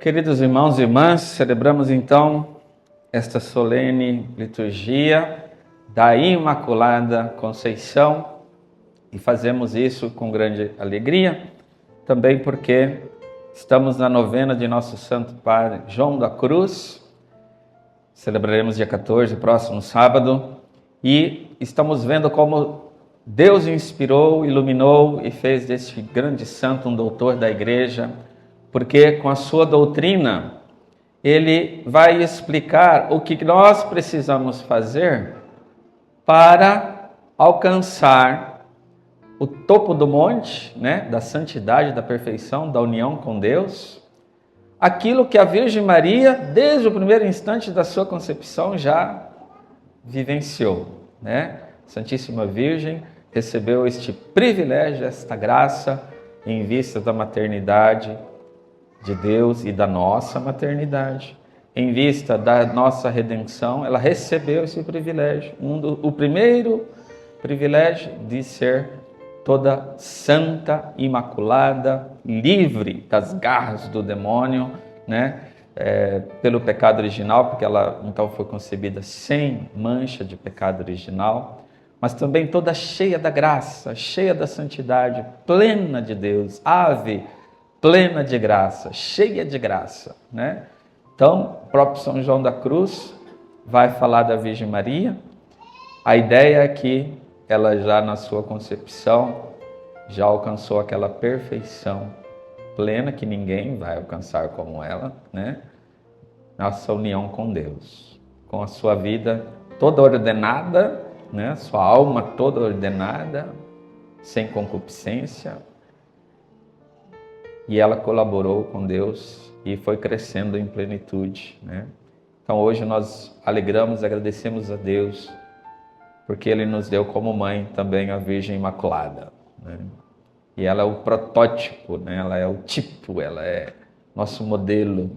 Queridos irmãos e irmãs, celebramos então esta solene liturgia da Imaculada Conceição e fazemos isso com grande alegria, também porque estamos na novena de nosso Santo Padre João da Cruz, celebraremos dia 14, próximo sábado, e estamos vendo como Deus inspirou, iluminou e fez deste grande santo um doutor da igreja, porque com a sua doutrina ele vai explicar o que nós precisamos fazer para alcançar o topo do monte, da santidade, da perfeição, da união com Deus, aquilo que a Virgem Maria, desde o primeiro instante da sua concepção, já vivenciou, Santíssima Virgem recebeu este privilégio, esta graça, em vista da maternidade de Deus e da nossa maternidade, em vista da nossa redenção, ela recebeu esse privilégio, o primeiro privilégio de ser toda santa, imaculada, livre das garras do demônio, pelo pecado original, porque ela então foi concebida sem mancha de pecado original, mas também toda cheia da graça, cheia da santidade, plena de Deus, ave plena de graça, cheia de graça, Então, o próprio São João da Cruz vai falar da Virgem Maria. A ideia é que ela já na sua concepção já alcançou aquela perfeição plena que ninguém vai alcançar como ela, Nossa união com Deus, com a sua vida toda ordenada, Sua alma toda ordenada, sem concupiscência. E ela colaborou com Deus e foi crescendo em plenitude, Então hoje nós alegramos, agradecemos a Deus, porque Ele nos deu como mãe também a Virgem Imaculada, E ela é o protótipo, Ela é o tipo, ela é nosso modelo.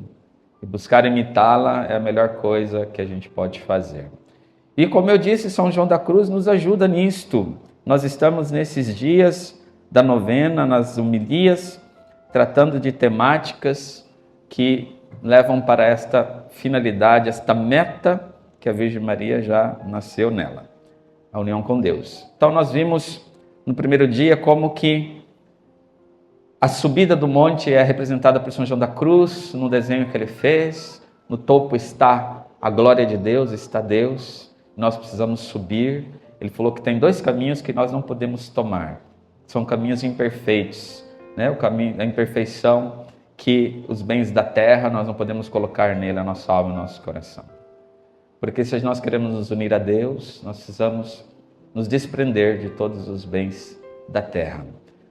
E buscar imitá-la é a melhor coisa que a gente pode fazer. E como eu disse, São João da Cruz nos ajuda nisto. Nós estamos nesses dias da novena, nas homilias, tratando de temáticas que levam para esta finalidade, esta meta que a Virgem Maria já nasceu nela, a união com Deus. Então nós vimos no primeiro dia como que a subida do monte é representada por São João da Cruz, no desenho que ele fez. No topo está a glória de Deus, está Deus. Nós precisamos subir. Ele falou que tem dois caminhos que nós não podemos tomar. São caminhos imperfeitos, O caminho da imperfeição, que os bens da terra nós não podemos colocar nele a nossa alma e o nosso coração. Porque se nós queremos nos unir a Deus, nós precisamos nos desprender de todos os bens da terra.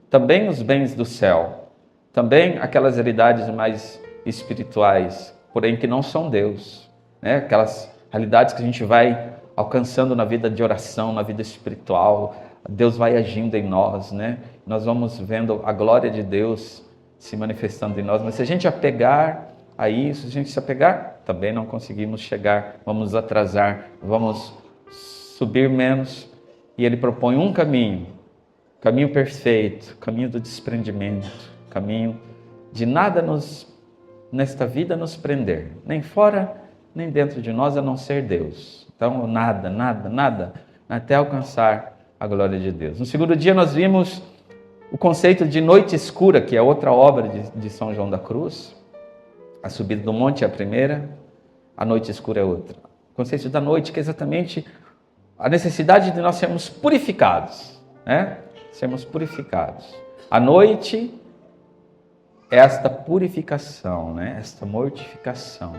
Também os bens do céu, também aquelas realidades mais espirituais, porém que não são Deus, Aquelas realidades que a gente vai alcançando na vida de oração, na vida espiritual, Deus vai agindo em nós, Nós vamos vendo a glória de Deus se manifestando em nós, mas se a gente apegar a isso, se a gente se apegar, também não conseguimos chegar, vamos nos atrasar, vamos subir menos. E Ele propõe um caminho perfeito, caminho do desprendimento, caminho de nada nesta vida nos prender, nem fora, nem dentro de nós, a não ser Deus. Então, nada, até alcançar a glória de Deus. No segundo dia nós vimos o conceito de noite escura, que é outra obra de São João da Cruz. A subida do monte é a primeira, a noite escura é outra. O conceito da noite, que é exatamente a necessidade de nós sermos purificados, Sermos purificados. A noite é esta purificação, esta mortificação.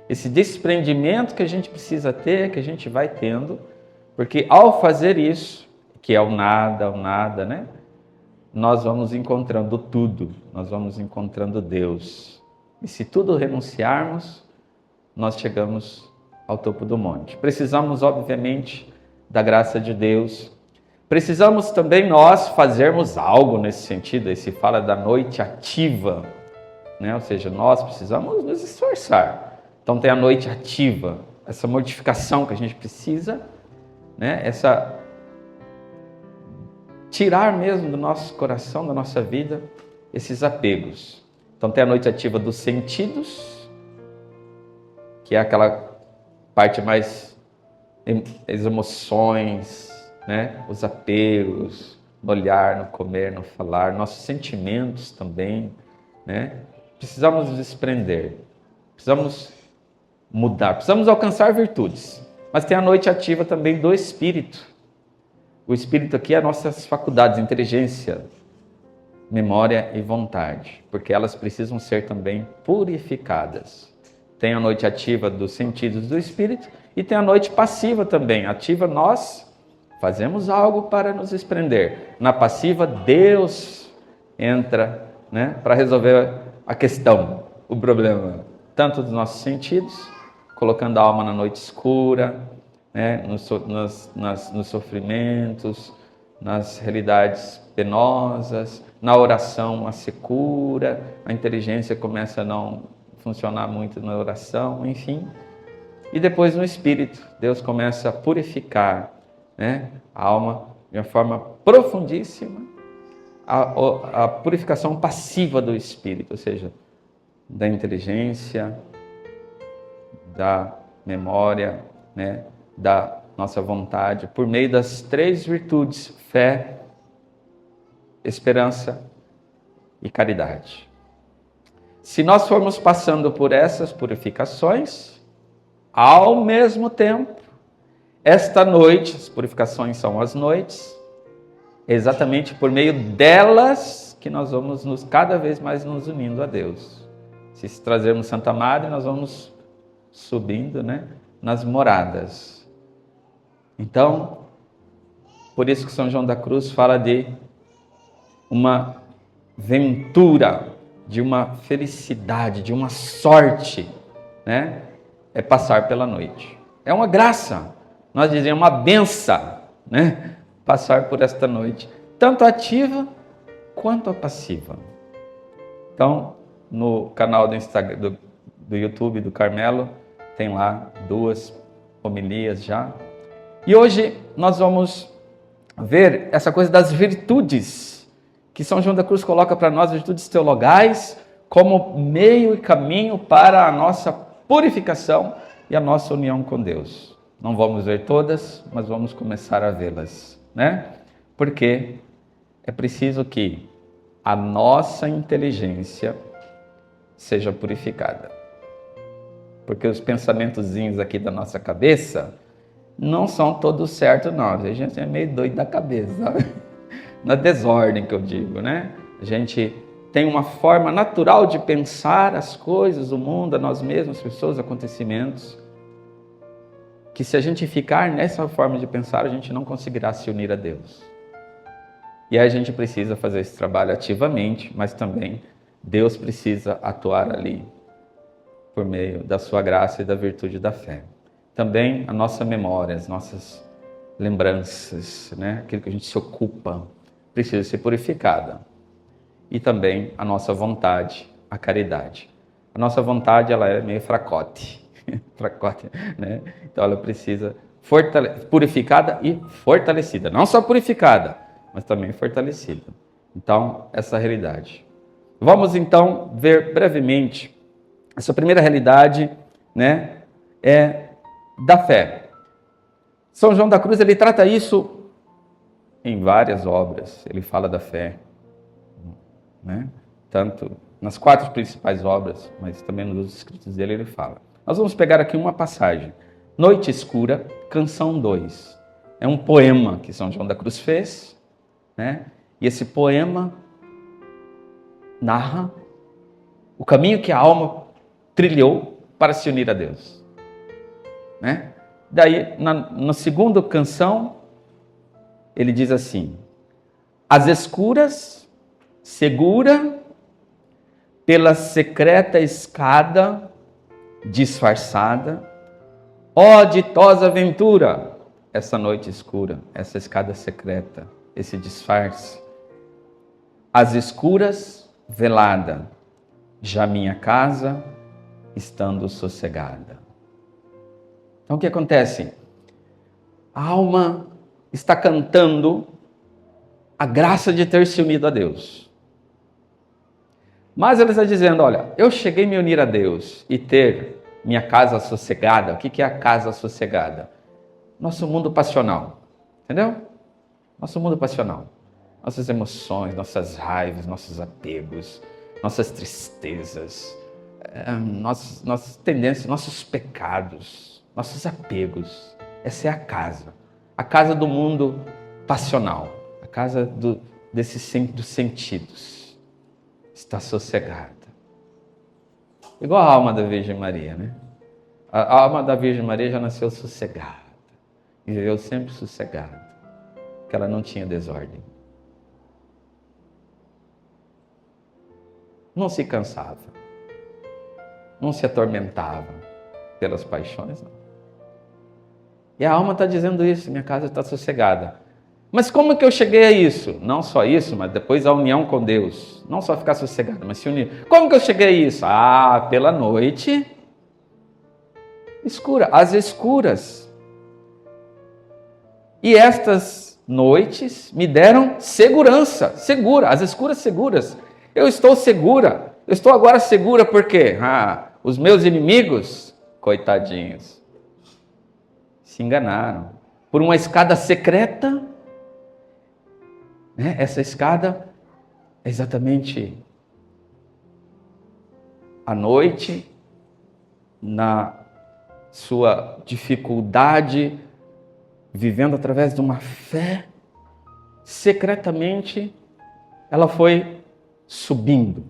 Esse desprendimento que a gente precisa ter, que a gente vai tendo, porque ao fazer isso, que é o nada, nós vamos encontrando tudo, nós vamos encontrando Deus. E se tudo renunciarmos, nós chegamos ao topo do monte. Precisamos, obviamente, da graça de Deus. Precisamos também nós fazermos algo nesse sentido. Aí se fala da noite ativa, Ou seja, nós precisamos nos esforçar. Então tem a noite ativa, essa mortificação que a gente precisa, essa tirar mesmo do nosso coração, da nossa vida, esses apegos. Então tem a noite ativa dos sentidos, que é aquela parte mais as emoções, né? Os apegos, no olhar, no comer, no falar, nossos sentimentos também, né? Precisamos nos desprender, precisamos mudar, precisamos alcançar virtudes. Mas tem a noite ativa também do espírito. O espírito aqui é nossas faculdades, inteligência, memória e vontade, porque elas precisam ser também purificadas. Tem a noite ativa dos sentidos do espírito e tem a noite passiva também. Ativa, nós fazemos algo para nos desprender. Na passiva, Deus entra, né, para resolver a questão, o problema, tanto dos nossos sentidos, colocando a alma na noite escura, né, nos sofrimentos, nas realidades penosas, na oração a secura, a inteligência começa a não funcionar muito na oração, enfim. E depois no espírito, Deus começa a purificar, né, a alma de uma forma profundíssima, a purificação passiva do espírito, ou seja, da inteligência, da memória, né, da nossa vontade, por meio das 3 virtudes: fé, esperança e caridade. Se nós formos passando por essas purificações, ao mesmo tempo, esta noite, as purificações são as noites, é exatamente por meio delas que nós vamos cada vez mais nos unindo a Deus. Se trazermos Santa Madre, nós vamos subindo, né, nas moradas. Então, por isso que São João da Cruz fala de uma ventura, de uma felicidade, de uma sorte, né? É passar pela noite. É uma graça, nós dizemos uma benção, né? Passar por esta noite, tanto ativa quanto a passiva. Então, no canal do Instagram, do YouTube do Carmelo, tem lá 2 homilias já. E hoje nós vamos ver essa coisa das virtudes que São João da Cruz coloca para nós, virtudes teologais, como meio e caminho para a nossa purificação e a nossa união com Deus. Não vamos ver todas, mas vamos começar a vê-las, né? Porque é preciso que a nossa inteligência seja purificada. Porque os pensamentozinhos aqui da nossa cabeça não são todos certos, não. A gente é meio doido da cabeça, sabe? Na desordem que eu digo, né? A gente tem uma forma natural de pensar as coisas, o mundo, a nós mesmos, as pessoas, acontecimentos, que se a gente ficar nessa forma de pensar, a gente não conseguirá se unir a Deus. E aí a gente precisa fazer esse trabalho ativamente, mas também Deus precisa atuar ali, por meio da sua graça e da virtude da fé. Também a nossa memória, as nossas lembranças, né? Aquilo que a gente se ocupa, precisa ser purificada. E também a nossa vontade, a caridade. A nossa vontade, ela é meio fracote, fracote, né? Então ela precisa purificada e fortalecida. Não só purificada, mas também fortalecida. Então, essa realidade. Vamos então ver brevemente essa primeira realidade, né? É da fé. São João da Cruz, ele trata isso em várias obras. Ele fala da fé, né? Tanto nas 4 principais obras, mas também nos escritos dele ele fala. Nós vamos pegar aqui uma passagem. Noite Escura, canção 2. É um poema que São João da Cruz fez, né? E esse poema narra o caminho que a alma trilhou para se unir a Deus, né? Daí, na segunda canção, ele diz assim: às escuras, segura, pela secreta escada disfarçada, ó ditosa aventura, essa noite escura, essa escada secreta, esse disfarce. Às escuras, velada, já minha casa, estando sossegada. Então o que acontece? A alma está cantando a graça de ter se unido a Deus. Mas ele está dizendo, olha, eu cheguei a me unir a Deus e ter minha casa sossegada. O que é a casa sossegada? Nosso mundo passional, entendeu? Nosso mundo passional. Nossas emoções, nossas raivas, nossos apegos, nossas tristezas, nossas tendências, nossos pecados, nossos apegos. Essa é a casa. A casa do mundo passional. A casa dos sentidos. Está sossegada. Igual a alma da Virgem Maria, né? A alma da Virgem Maria já nasceu sossegada. E viveu sempre sossegada. Porque ela não tinha desordem. Não se cansava. Não se atormentava pelas paixões, não. E a alma está dizendo isso, minha casa está sossegada. Mas como que eu cheguei a isso? Não só isso, mas depois a união com Deus. Não só ficar sossegado, mas se unir. Como que eu cheguei a isso? Pela noite escura, às escuras. E estas noites me deram segurança, segura, as escuras seguras. Eu estou segura. Eu estou agora segura porque os meus inimigos, coitadinhos, se enganaram. Por uma escada secreta, né? Essa escada é exatamente a noite, na sua dificuldade, vivendo através de uma fé, secretamente, ela foi subindo.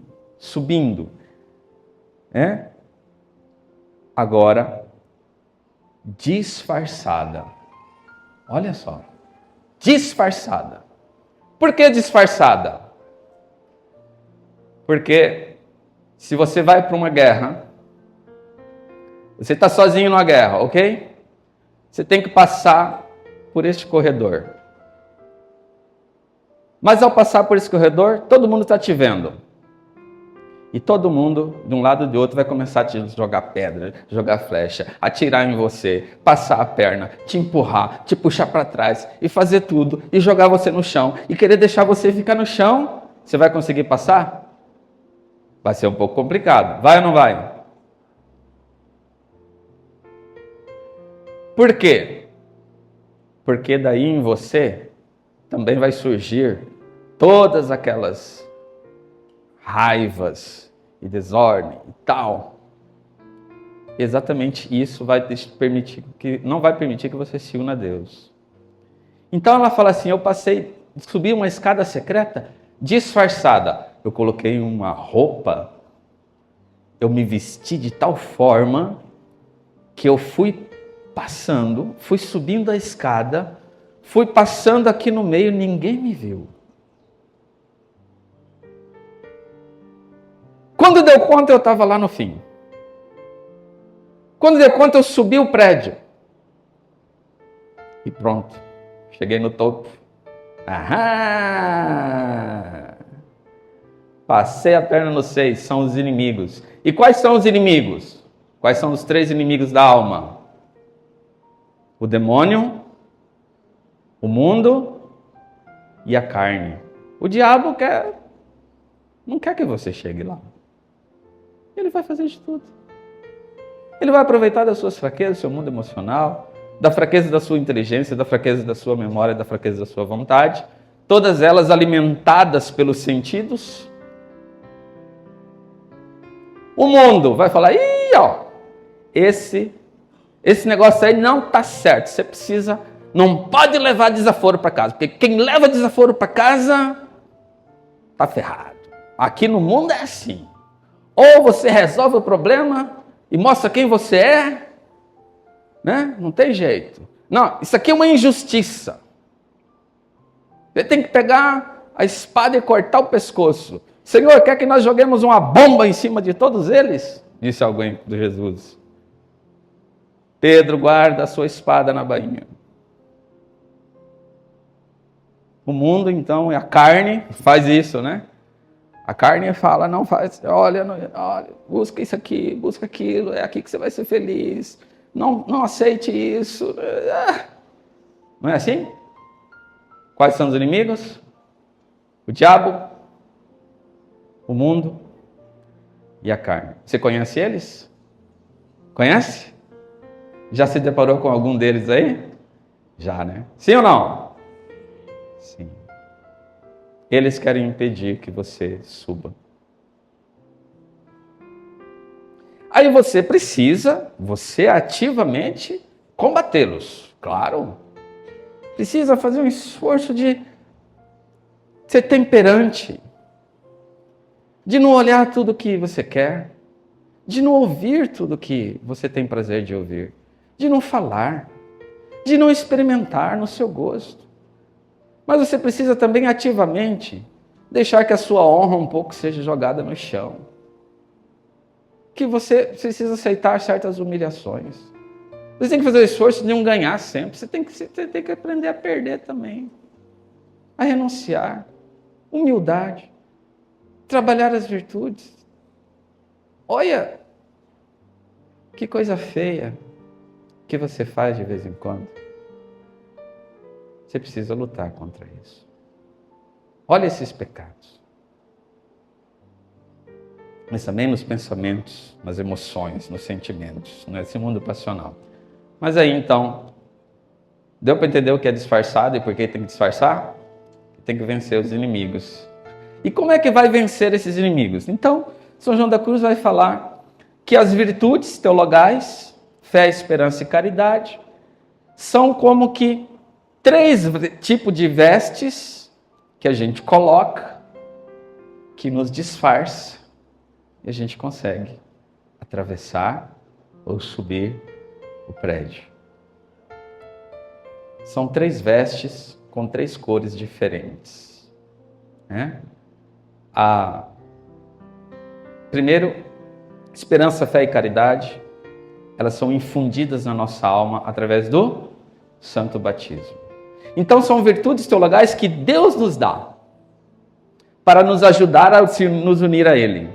Agora, disfarçada. Olha só, disfarçada. Por que disfarçada? Porque se você vai para uma guerra, você está sozinho numa guerra, ok? Você tem que passar por este corredor. Mas ao passar por esse corredor, todo mundo está te vendo. E todo mundo, de um lado e do outro, vai começar a te jogar pedra, jogar flecha, atirar em você, passar a perna, te empurrar, te puxar para trás e fazer tudo, e jogar você no chão, e querer deixar você ficar no chão. Você vai conseguir passar? Vai ser um pouco complicado. Vai ou não vai? Por quê? Porque daí em você também vai surgir todas aquelas raivas e desordem e tal. Exatamente isso não vai permitir que você se una a Deus. Então ela fala assim, subi uma escada secreta disfarçada. Eu coloquei uma roupa, eu me vesti de tal forma que eu fui subindo a escada, fui passando aqui no meio, ninguém me viu. Quando deu conta, eu estava lá no fim. Quando deu conta, eu subi o prédio. E pronto, cheguei no topo. Passei a perna nos 6, são os inimigos. E quais são os inimigos? Quais são os 3 inimigos da alma? O demônio, o mundo e a carne. O diabo não quer que você chegue lá. Ele vai fazer de tudo. Ele vai aproveitar das suas fraquezas, do seu mundo emocional, da fraqueza da sua inteligência, da fraqueza da sua memória, da fraqueza da sua vontade, todas elas alimentadas pelos sentidos. O mundo vai falar, esse negócio aí não está certo, você não pode levar desaforo para casa, porque quem leva desaforo para casa está ferrado. Aqui no mundo é assim. Ou você resolve o problema e mostra quem você é, né? Não tem jeito. Não, isso aqui é uma injustiça. Você tem que pegar a espada e cortar o pescoço. Senhor, quer que nós joguemos uma bomba em cima de todos eles? Disse alguém de Jesus. Pedro, guarda a sua espada na bainha. O mundo, então, a carne faz isso, né? A carne fala, não faz, olha, busca isso aqui, busca aquilo, é aqui que você vai ser feliz. Não aceite isso. Não é assim? Quais são os inimigos? O diabo, o mundo e a carne. Você conhece eles? Conhece? Já se deparou com algum deles aí? Já, né? Sim ou não? Sim. Eles querem impedir que você suba. Aí você precisa, você ativamente combatê-los. Claro. Precisa fazer um esforço de ser temperante, de não olhar tudo que você quer, de não ouvir tudo que você tem prazer de ouvir, de não falar, de não experimentar no seu gosto. Mas você precisa também ativamente deixar que a sua honra um pouco seja jogada no chão. Que você precisa aceitar certas humilhações. Você tem que fazer o esforço de não ganhar sempre. Você tem que aprender a perder também. A renunciar. Humildade. Trabalhar as virtudes. Olha que coisa feia que você faz de vez em quando. Você precisa lutar contra isso. Olha esses pecados. Mas também nos pensamentos, nas emoções, nos sentimentos, nesse mundo passional. Mas aí então, deu para entender o que é disfarçado e por que tem que disfarçar? Tem que vencer os inimigos. E como é que vai vencer esses inimigos? Então, São João da Cruz vai falar que as virtudes teologais, fé, esperança e caridade, são como que 3 tipos de vestes que a gente coloca, que nos disfarça, e a gente consegue atravessar ou subir o prédio. São 3 vestes com 3 cores diferentes. Primeiro, esperança, fé e caridade, elas são infundidas na nossa alma através do santo batismo. Então são virtudes teologais que Deus nos dá para nos ajudar a nos unir a Ele.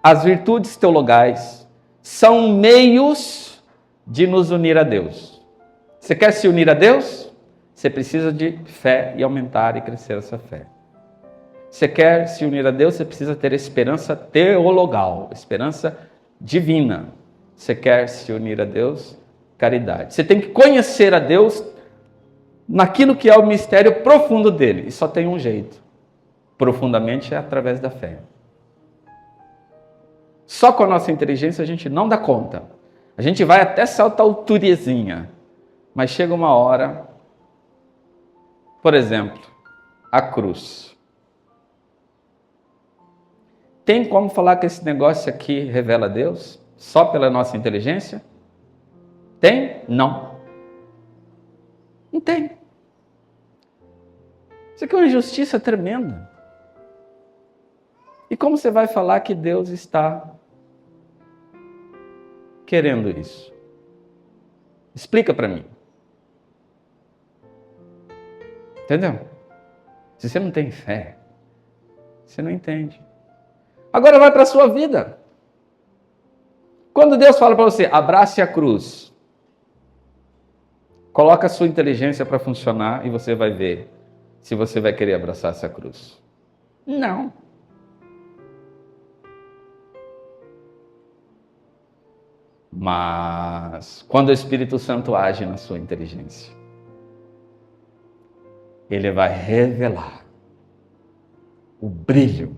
As virtudes teologais são meios de nos unir a Deus. Você quer se unir a Deus? Você precisa de fé e aumentar e crescer essa fé. Você quer se unir a Deus? Você precisa ter esperança teologal, esperança divina. Você quer se unir a Deus? Caridade. Você tem que conhecer a Deus naquilo que é o mistério profundo dele. E só tem um jeito. Profundamente é através da fé. Só com a nossa inteligência a gente não dá conta. A gente vai até certa alturezinha. Mas chega uma hora, por exemplo, a cruz. Tem como falar que esse negócio aqui revela Deus? Só pela nossa inteligência? Tem? Não. Não tem. Isso aqui é uma injustiça tremenda. E como você vai falar que Deus está querendo isso? Explica para mim. Entendeu? Se você não tem fé, você não entende. Agora vai para a sua vida. Quando Deus fala para você, abrace a cruz, coloca a sua inteligência para funcionar e você vai ver se você vai querer abraçar essa cruz. Não. Mas quando o Espírito Santo age na sua inteligência, ele vai revelar o brilho,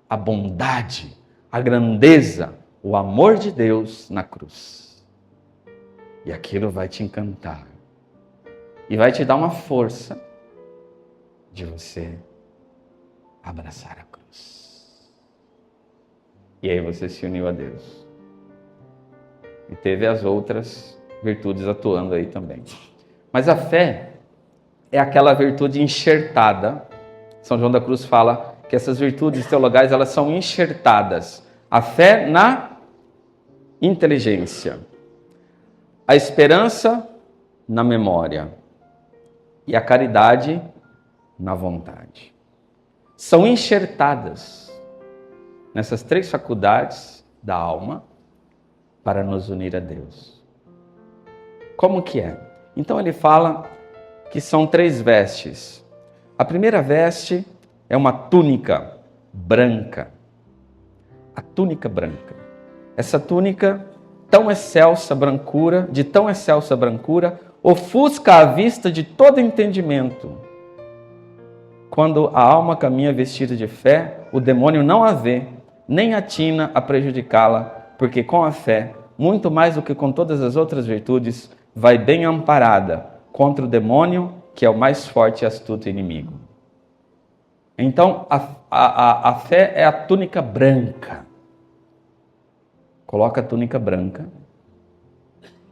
a bondade, a grandeza, o amor de Deus na cruz. E aquilo vai te encantar. E vai te dar uma força de você abraçar a cruz. E aí você se uniu a Deus. E teve as outras virtudes atuando aí também. Mas a fé é aquela virtude enxertada. São João da Cruz fala que essas virtudes teologais, elas são enxertadas. A fé na inteligência. A esperança na memória. E a caridade na vontade. São enxertadas nessas 3 faculdades da alma para nos unir a Deus. Como que é? Então ele fala que são 3 vestes. A primeira veste é uma túnica branca. A a túnica branca. Essa túnica, tão excelsa brancura, de tão excelsa brancura, ofusca a vista de todo entendimento. Quando a alma caminha vestida de fé, o demônio não a vê, nem atina a prejudicá-la, porque com a fé, muito mais do que com todas as outras virtudes, vai bem amparada contra o demônio, que é o mais forte e astuto inimigo. Então, a fé é a túnica branca. Coloca a túnica branca,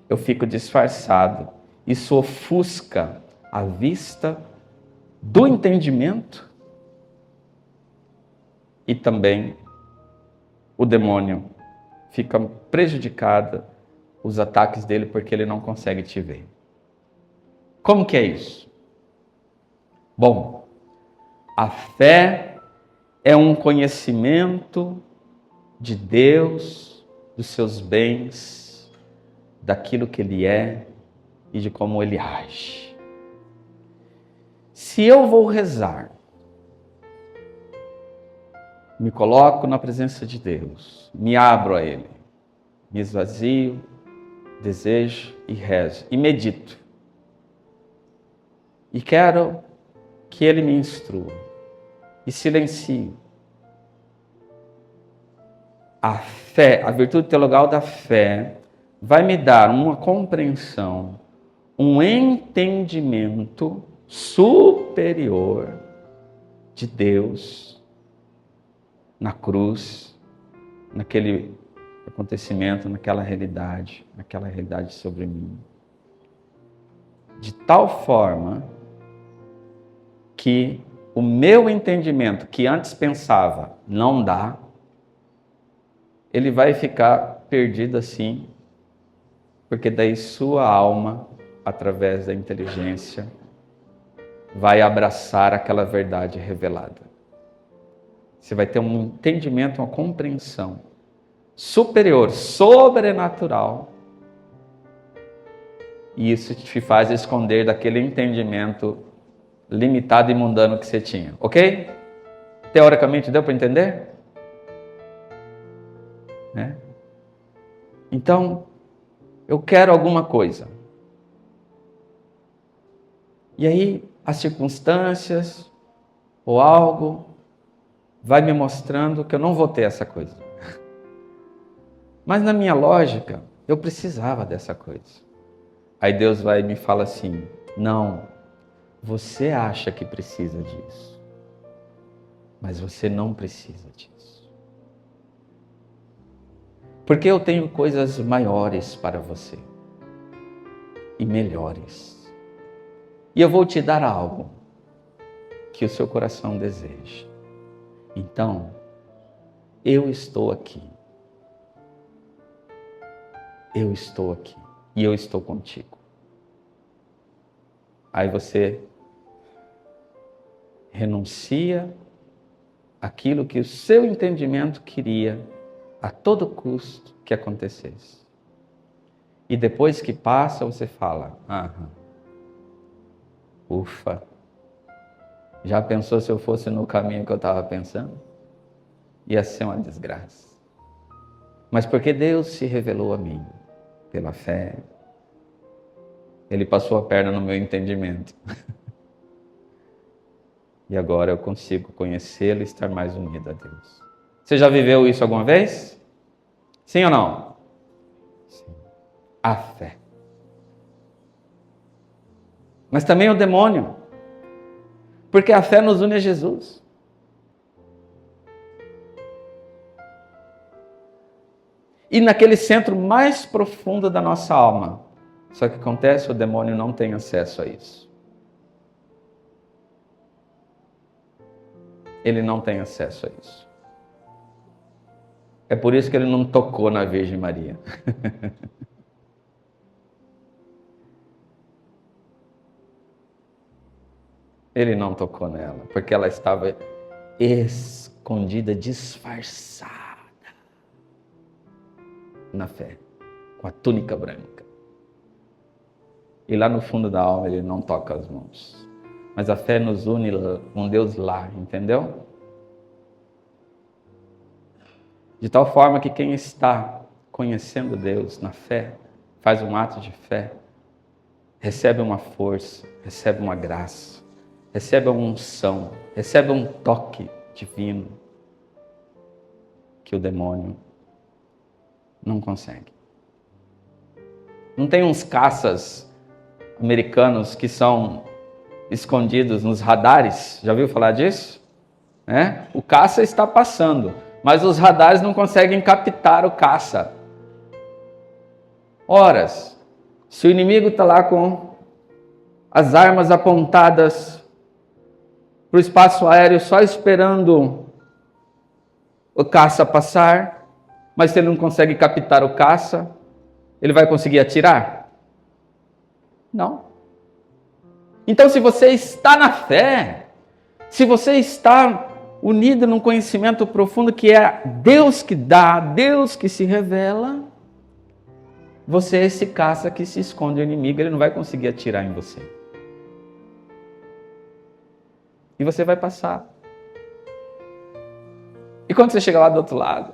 eu fico disfarçado, isso ofusca a vista do entendimento e também o demônio fica prejudicado, os ataques dele, porque ele não consegue te ver. Como que é isso? Bom, a fé é um conhecimento de Deus, dos seus bens, daquilo que Ele é e de como Ele age. Se eu vou rezar, me coloco na presença de Deus, me abro a Ele, me esvazio, desejo e rezo, e medito. E quero que Ele me instrua, e silencio. A fé, a virtude teologal da fé, vai me dar uma compreensão, um entendimento superior de Deus na cruz, naquele acontecimento, naquela realidade sobre mim. De tal forma que o meu entendimento, que antes pensava, não dá, ele vai ficar perdido assim, porque daí sua alma, através da inteligência, vai abraçar aquela verdade revelada. Você vai ter um entendimento, uma compreensão superior, sobrenatural, e isso te faz esconder daquele entendimento limitado e mundano que você tinha, ok? Teoricamente deu para entender? Né? Então, eu quero alguma coisa. E aí, as circunstâncias ou algo vai me mostrando que eu não vou ter essa coisa. Mas na minha lógica, eu precisava dessa coisa. Aí Deus vai e me fala assim, não, você acha que precisa disso, mas você não precisa disso. Porque eu tenho coisas maiores para você e melhores. E eu vou te dar algo que o seu coração deseja. Então, eu estou aqui. Eu estou aqui. E eu estou contigo. Aí você renuncia aquilo que o seu entendimento queria a todo custo que acontecesse. E depois que passa, você fala, ufa, já pensou se eu fosse no caminho que eu estava pensando? Ia ser uma desgraça. Mas porque Deus se revelou a mim, pela fé, Ele passou a perna no meu entendimento. E agora eu consigo conhecê-lo e estar mais unido a Deus. Você já viveu isso alguma vez? Sim ou não? Sim. A fé. Mas também o demônio. Porque a fé nos une a Jesus. E naquele centro mais profundo da nossa alma. Só que acontece, o demônio não tem acesso a isso. Ele não tem acesso a isso. É por isso que ele não tocou na Virgem Maria. Ele não tocou nela, porque ela estava escondida, disfarçada na fé, com a túnica branca. E lá no fundo da alma ele não toca as mãos. Mas a fé nos une com Deus lá, entendeu? De tal forma que quem está conhecendo Deus na fé, faz um ato de fé, recebe uma força, recebe uma graça, recebe uma unção, recebe um toque divino que o demônio não consegue. Não tem uns caças americanos que são escondidos nos radares? Já ouviu falar disso? O caça está passando, mas os radares não conseguem captar o caça. Horas, se o inimigo está lá com as armas apontadas para o espaço aéreo, só esperando o caça passar, mas se ele não consegue captar o caça, ele vai conseguir atirar? Não. Então, se você está na fé, se você está unido num conhecimento profundo que é Deus que dá, Deus que se revela, você é esse caça que se esconde o inimigo, ele não vai conseguir atirar em você. E você vai passar. E quando você chega lá do outro lado?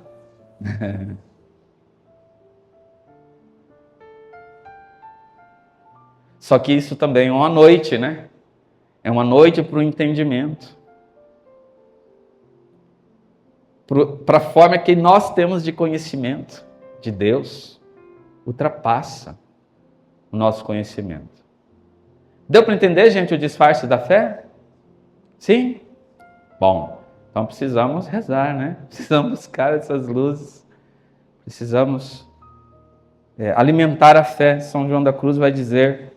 Só que isso também é uma noite, né? É uma noite para o entendimento. Para a forma que nós temos de conhecimento de Deus, ultrapassa o nosso conhecimento. Deu para entender, gente, o disfarce da fé? Sim? Bom, então precisamos rezar, né? Precisamos buscar essas luzes. Precisamos alimentar a fé. São João da Cruz vai dizer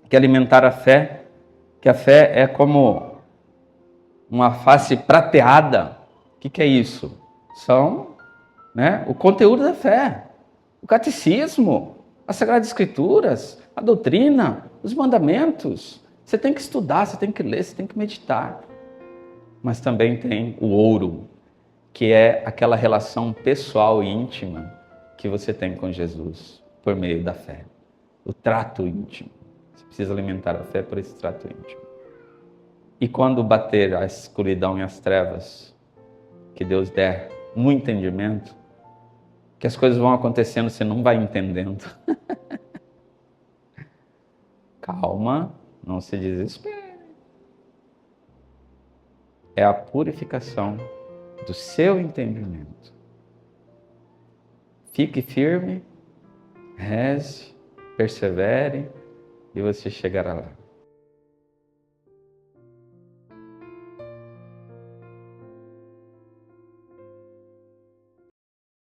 que alimentar a fé, que a fé é como uma face prateada. O que é isso? São o conteúdo da fé, o catecismo, as Sagradas Escrituras, a doutrina, os mandamentos. Você tem que estudar, você tem que ler, você tem que meditar. Mas também tem o ouro, que é aquela relação pessoal e íntima que você tem com Jesus por meio da fé. O trato íntimo. Você precisa alimentar a fé por esse trato íntimo. E quando bater a escuridão e as trevas, que Deus der no entendimento, que as coisas vão acontecendo, você não vai entendendo. Calma, não se desespere. É a purificação do seu entendimento. Fique firme, reze, persevere e você chegará lá.